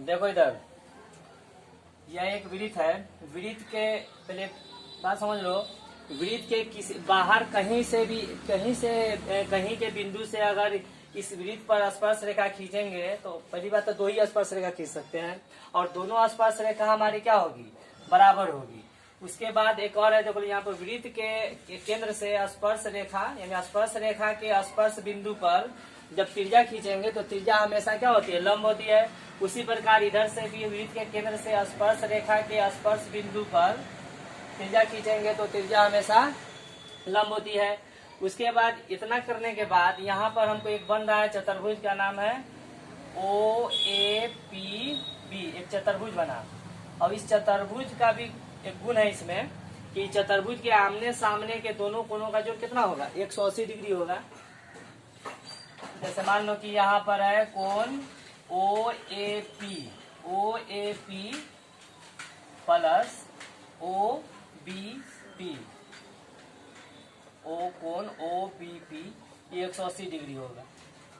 देखो इधर, यह एक वृत्त है। वृत्त के पहले बात समझ लो। वृत्त के किसी बाहर कहीं के बिंदु से अगर इस वृत्त पर स्पर्श रेखा खींचेंगे तो पहली बात तो दो ही स्पर्श रेखा खींच सकते हैं, और दोनों स्पर्श रेखा हमारी क्या होगी, बराबर होगी। उसके बाद एक और है, देखो यहाँ पर वृत्त के केंद्र से स्पर्श रेखा यानी स्पर्श रेखा के स्पर्श बिंदु पर जब त्रिज्या खींचेंगे तो त्रिज्या हमेशा क्या होती है, लंब होती है। उसी प्रकार इधर से भी वृत्त के केंद्र से स्पर्श रेखा के स्पर्श बिंदु पर त्रिज्या खींचेंगे तो त्रिज्या हमेशा लंब होती है। उसके बाद इतना करने के बाद यहाँ पर हमको एक बन रहा है चतुर्भुज का नाम है OAPB, एक चतुर्भुज बना। और इस चतुर्भुज का भी एक गुण है इसमें कि चतुर्भुज के आमने सामने के दोनों कोणों का जोड़ कितना होगा, 180 डिग्री होगा। जैसे मान लो कि यहाँ पर है कोण OAP प्लस OBP, कोण OBP ये 180 डिग्री होगा।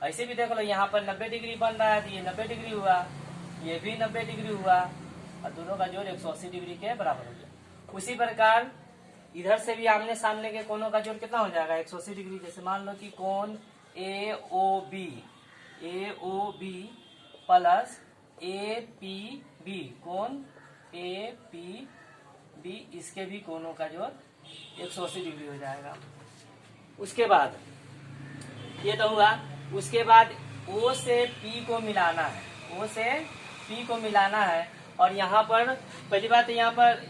ऐसे भी देख लो, यहाँ पर 90 डिग्री बन रहा है तो ये 90 डिग्री हुआ, ये भी 90 डिग्री हुआ, और दोनों का जोड़ 180 डिग्री के बराबर हो गया। उसी प्रकार इधर से भी आमने सामने के कोणों का जोड़ कितना हो जाएगा, 180 डिग्री। जैसे मान लो कि कोण AOB प्लस APB, कोण APB, इसके भी कोणों का जोड़ 180 डिग्री हो जाएगा। उसके बाद ये तो हुआ। उसके बाद O से P को मिलाना है, O से P को मिलाना है। और यहाँ पर पहली बात, यहाँ पर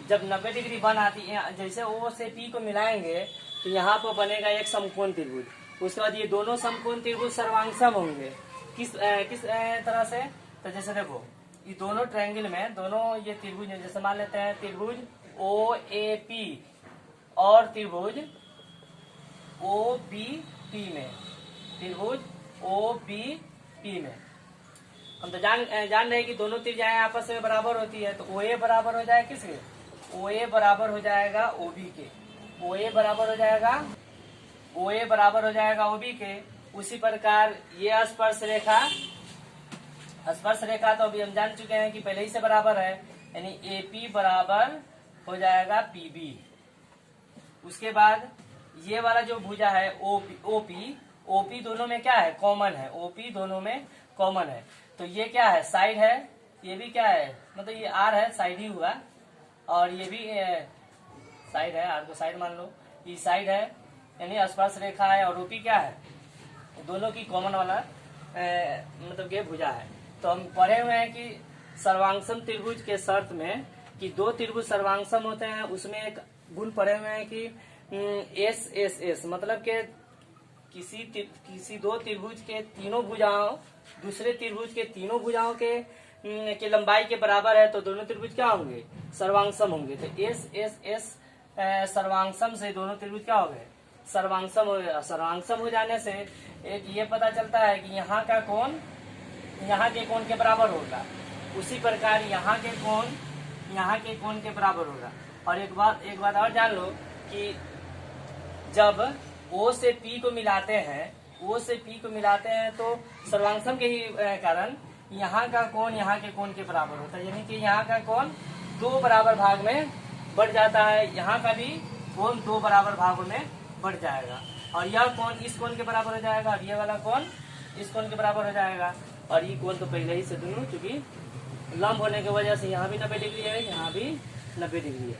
जब 90 डिग्री बन आती है, जैसे O से P को मिलाएंगे तो यहाँ पर बनेगा एक समकोण त्रिभुज। उसके बाद ये दोनों समकोण त्रिभुज सर्वांगसम होंगे। किस तरह से, तो जैसे देखो ये दोनों ट्रायंगल में दोनों ये त्रिभुज, जैसे मान लेते हैं त्रिभुज OAP और त्रिभुज OBP में, त्रिभुज OBP में हम तो जान रहे हैं कि दोनों त्रिज्याएं आपस में बराबर होती है। तो OA बराबर हो जाएगा किसके, OA बराबर हो जाएगा OB के, OA बराबर हो जाएगा OB के। उसी प्रकार ये स्पर्श रेखा तो अभी हम जान चुके हैं कि पहले ही से बराबर है, यानी AP बराबर हो जाएगा PB। उसके बाद ये वाला जो भुजा है OP दोनों में क्या है, कॉमन है। OP दोनों में कॉमन है, तो ये क्या है, साइड है। ये भी क्या है, मतलब ये R है, साइड ही हुआ, और ये भी साइड है, R को साइड मान लो, ये साइड है, यानी स्पर्श रेखा है। और OP क्या है, दोनों की कॉमन वाला मतलब ये भुजा है। तो हम पढ़े हुए हैं कि सर्वांगसम त्रिभुज के शर्त में कि दो त्रिभुज सर्वांगसम होते हैं, उसमें एक गुण पढ़े हुए हैं कि SSS, मतलब के किसी दो त्रिभुज के तीनों भुजाओं दूसरे त्रिभुज के तीनों भुजाओं के लंबाई के बराबर है तो दोनों त्रिभुज क्या होंगे, सर्वांगसम होंगे। तो SSS सर्वांगसम से दोनों त्रिभुज क्या हो गए, सर्वांगसम हो जाने से एक ये पता चलता है कि यहाँ का कोण यहाँ के कोण के बराबर होगा। उसी प्रकार यहाँ के कोण के बराबर होगा। और एक बात और जान लो कि जब O से P को मिलाते हैं तो सर्वांगसम के ही कारण यहाँ का कोण यहाँ के कोण के बराबर होता है, यानी कि यहाँ का कोण दो बराबर भाग में बढ़ जाता है, यहाँ का भी कोण दो बराबर भागों में बढ़ जाएगा। और यह कोण इस कोण के बराबर हो जाएगा, और ये वाला कोण इस कोण के बराबर हो जाएगा। और ये कोण तो पहले ही से दोनों, क्योंकि लंब होने की वजह से यहाँ भी 90 डिग्री है, यहाँ भी 90 डिग्री है।